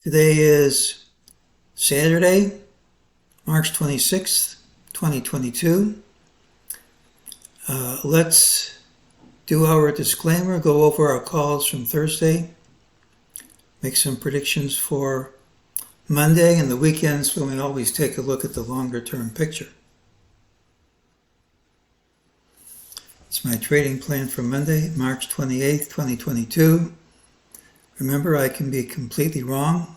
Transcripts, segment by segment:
Today is Saturday, March 26th, 2022. Let's do our disclaimer, go over our calls from Thursday, make some predictions for Monday and the weekends when we always take a look at the longer term picture. It's my trading plan for Monday, March 28th, 2022. Remember, I can be completely wrong.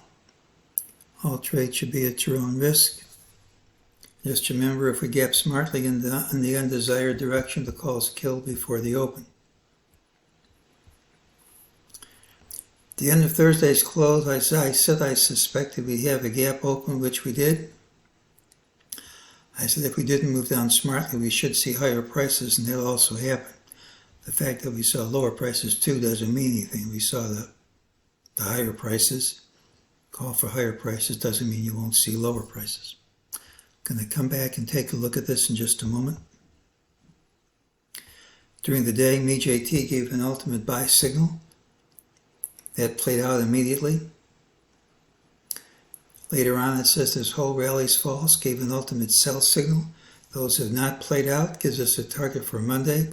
All trades should be at your own risk. Just remember, if we gap smartly in the undesired direction, the call's killed before the open. At the end of Thursday's close, I said I suspected we'd have a gap open, which we did. I said if we didn't move down smartly, we should see higher prices, and that'll also happen. The fact that we saw lower prices too doesn't mean anything. We saw the higher prices. Call for higher prices doesn't mean you won't see lower prices. I'm going to come back and take a look at this in just a moment. During the day, MEJT gave an ultimate buy signal. That played out immediately. Later on, it says this whole rally's false, gave an ultimate sell signal. Those have not played out. Gives us a target for Monday,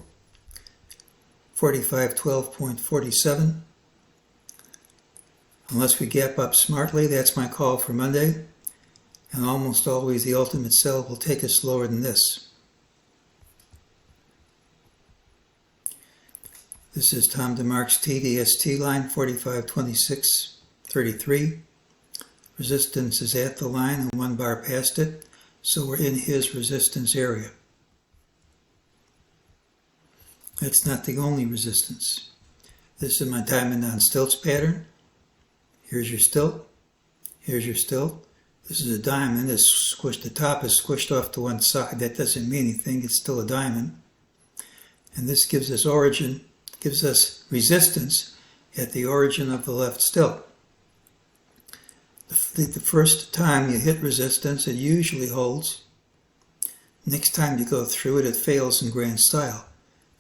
4512.47. Unless we gap up smartly, that's my call for Monday. And almost always the ultimate sell will take us lower than this. This is Tom DeMark's TDST line, 4526.33. Resistance is at the line and 1 bar past it, so we're in his resistance area. That's not the only resistance. This is my diamond on stilts pattern. Here's your stilt. Here's your stilt. This is a diamond. It's squished. The top is squished off to one side. That doesn't mean anything. It's still a diamond. And this gives us origin, gives us resistance at the origin of the left stilt. The first time you hit resistance, it usually holds. Next time you go through it, it fails in grand style.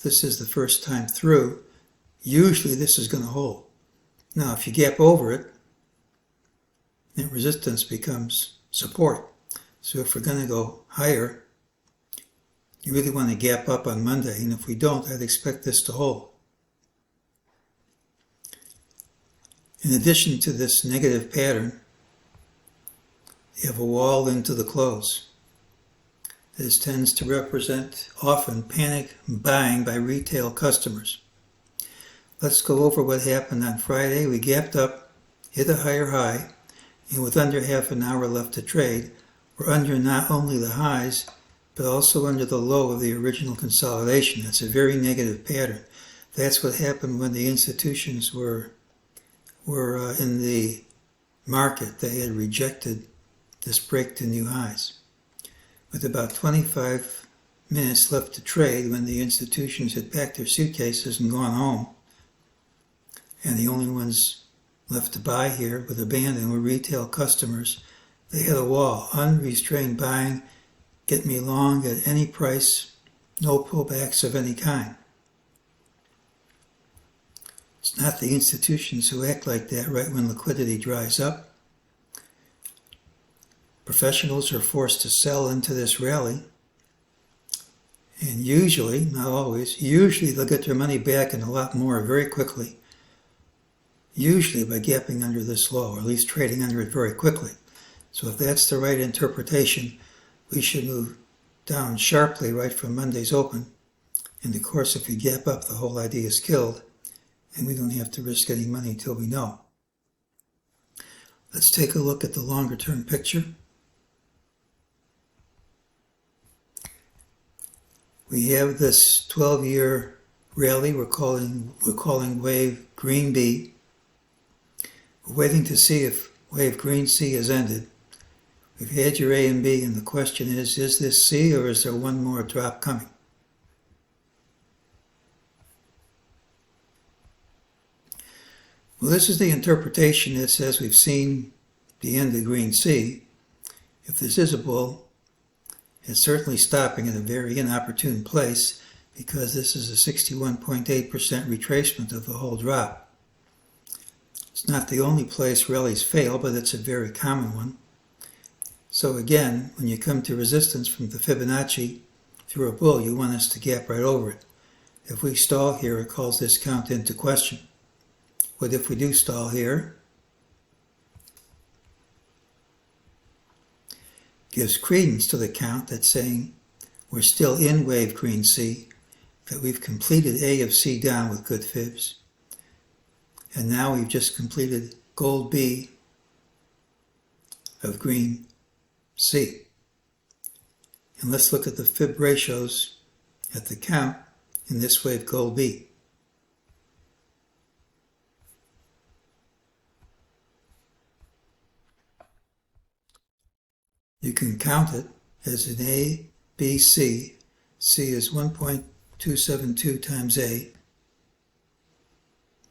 This is the first time through. Usually this is going to hold. Now, if you gap over it, then resistance becomes support. So if we're going to go higher, you really want to gap up on Monday. And if we don't, I'd expect this to hold. In addition to this negative pattern, you have a wall into the close. This tends to represent often panic buying by retail customers. Let's go over what happened on Friday. We gapped up, hit a higher high, and with under half an hour left to trade, we're under not only the highs, but also under the low of the original consolidation. That's a very negative pattern. That's what happened when the institutions were in the market. They had rejected this break to new highs. With about 25 minutes left to trade, when the institutions had packed their suitcases and gone home, and the only ones left to buy here with abandon were retail customers, they had a wall, unrestrained buying, get me long at any price, no pullbacks of any kind. It's not the institutions who act like that right when liquidity dries up. Professionals are forced to sell into this rally, and usually, not always, usually they'll get their money back and a lot more very quickly, usually by gapping under this low, or at least trading under it very quickly. So if that's the right interpretation, we should move down sharply right from Monday's open. And of course, if we gap up, the whole idea is killed, and we don't have to risk any money until we know. Let's take a look at the longer term picture. We have this 12-year rally we're calling wave green B. We're waiting to see if wave green C has ended. We've had your A and B, and the question is this C, or is there one more drop coming? Well, this is the interpretation that says we've seen the end of green C. If this is a bull, it's certainly stopping in a very inopportune place, because this is a 61.8% retracement of the whole drop. It's not the only place rallies fail, but it's a very common one. So again, when you come to resistance from the Fibonacci through a bull, you want us to gap right over it. If we stall here, it calls this count into question. What if we do stall here? Gives credence to the count that's saying we're still in wave green C, that we've completed A of C down with good fibs, and now we've just completed gold B of green C. And let's look at the fib ratios at the count in this wave gold B. You can count it as an A, B, C. C is 1.272 times A.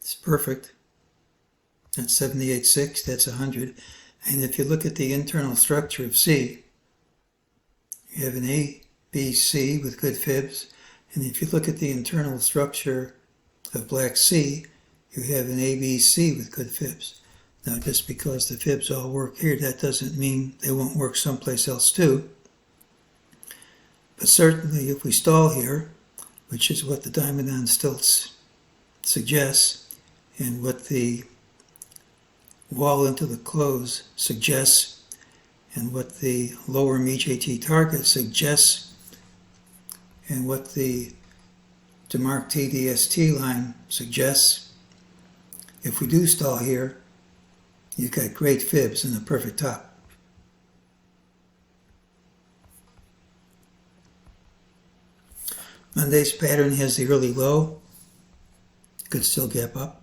It's perfect. That's 78.6, that's 100. And if you look at the internal structure of C, you have an A, B, C with good fibs. And if you look at the internal structure of black C, you have an A, B, C with good fibs. Now, just because the fibs all work here, that doesn't mean they won't work someplace else too. But certainly if we stall here, which is what the diamond on stilts suggests, and what the wall into the close suggests, and what the lower MEJT target suggests, and what the demarked TDST line suggests, if we do stall here, you've got great fibs and a perfect top. Monday's pattern has the early low. Could still gap up.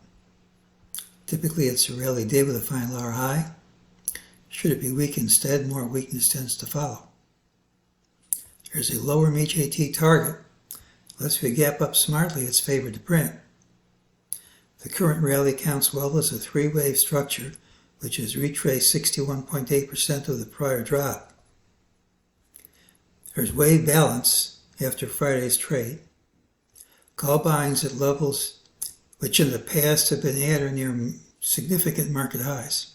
Typically it's a rally day with a final hour high. Should it be weak instead, more weakness tends to follow. There's a lower MEJT target. Unless we gap up smartly, it's favored to print. The current rally counts well as a three-wave structure, which has retraced 61.8% of the prior drop. There's wave balance after Friday's trade. Call buyings at levels which in the past have been at or near significant market highs.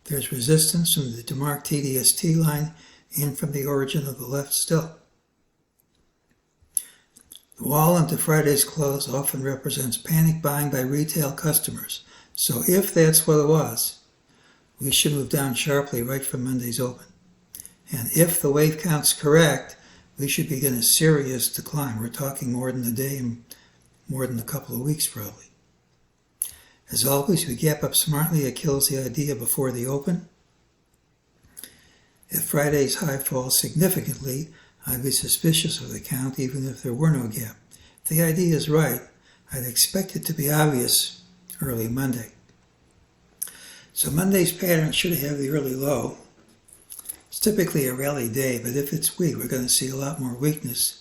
There's resistance from the demarked TDST line and from the origin of the left still. The wall into Friday's close often represents panic buying by retail customers. So if that's what it was, we should move down sharply right from Monday's open. And if the wave count's correct, we should begin a serious decline. We're talking more than a day and more than a couple of weeks probably. As always, we gap up smartly. It kills the idea before the open. If Friday's high falls significantly, I'd be suspicious of the count even if there were no gap. If the idea is right, I'd expect it to be obvious early Monday. So Monday's pattern should have the early low. It's typically a rally day, but if it's weak, we're going to see a lot more weakness.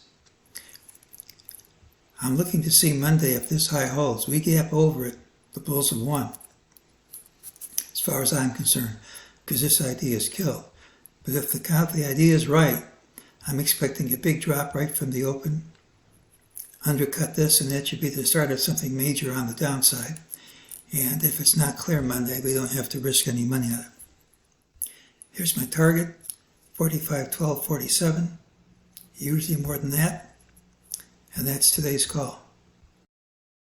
I'm looking to see Monday if this high holds. We gap over it, the bulls have won, as far as I'm concerned, because this idea is killed. But if the idea is right, I'm expecting a big drop right from the open, undercut this, and that should be the start of something major on the downside. And if it's not clear Monday, we don't have to risk any money on it. Here's my target, 45.1247, usually more than that, and that's today's call.